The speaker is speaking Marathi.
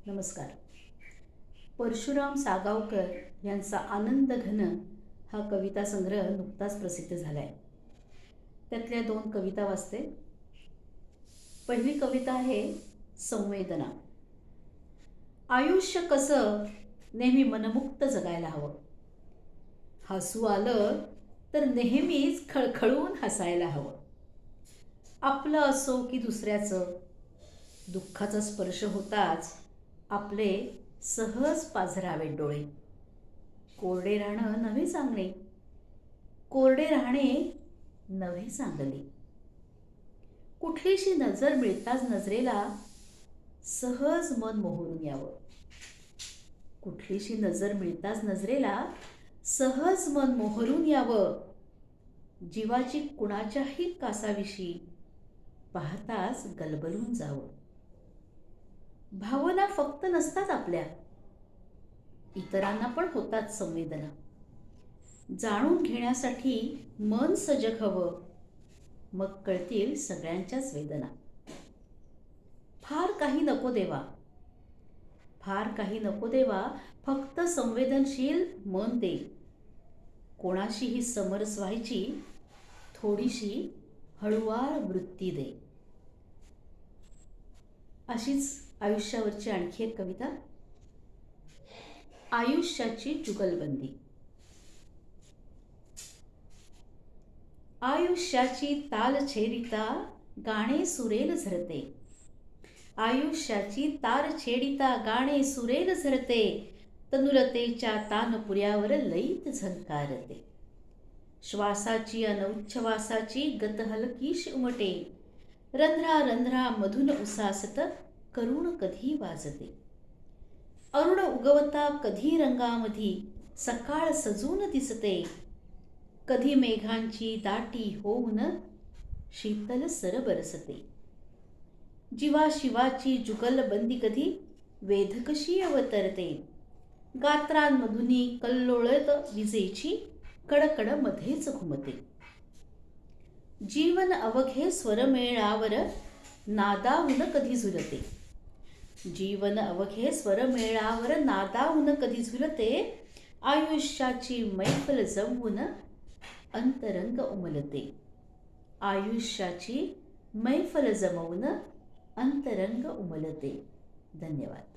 नमस्कार. परशुराम सागावकर यांचा आनंद घन हा कविता संग्रह नुकताच प्रसिद्ध झाला आहे. त्यातल्या 2 कविता वाचते. पहिली कविता आहे संवेदना. आयुष्य कसं नेहमी मनमुक्त जगायला हवं. हसू आलं तर नेहमीच खळखळून हसायला हवं. आपलं असो की दुसऱ्याचं, दुःखाचा स्पर्श होताच आपले सहज पाझरावेत डोळे. कोरडे राहणं नव्हे चांगले, कोरडे राहणे नव्हे चांगले. कुठलीशी नजर मिळताच नजरेला सहज मन मोहरून यावं. कुठलीशी नजर मिळताच नजरेला सहज मन मोहरून यावं. जीवाची कुणाच्याही कासाविषयी पाहताच गलबलून जावं. भावना फक्त नसतात आपल्या, इतरांना पण होतात संवेदना. जाणून घेण्यासाठी मन सजग हवं, मग कळतील सगळ्यांच्याच वेदना. फार काही नको देवा, फार काही नको देवा, फक्त संवेदनशील मन दे. कोणाशीही समरस व्हायची थोडीशी हळुवार वृत्ती दे. अशीच आयुष्यावरची आणखी एक कविता. आयुष्याची जुगलबंदी. आयुष्याची ताल छेडिता गाणे सुरेल झरते. आयुष्याची तार छेडिता गाणे सुरेल झरते. तनुलतेच्या तानपुऱ्यावर लईत झंकारते. श्वासाची अनौच्छवासाची गत हलकीश उमटे. रंध्रा रंध्रा मधुन उसासत करुण कधी वाजते. अरुण उगवता कधी रंगामधी सकाळ सजून दिसते. कधी मेघांची दाटी होऊन शीतल सर बरसते. जीवाशिवाची जुगलबंदी कधी वेधकशी अवतरते. गात्रांमधुनी कल्लोळत विजेची कडकड मध्येच घुमते. जीवन अवघे स्वरमेळावर नादावून कधी झुलते. जीवन अवघे स्वरमेळावर नादावून कधी झुलते. आयुष्याची मैफल जमवून अंतरंग उमलते. आयुष्याची मैफल जमवून अंतरंग उमलते. धन्यवाद.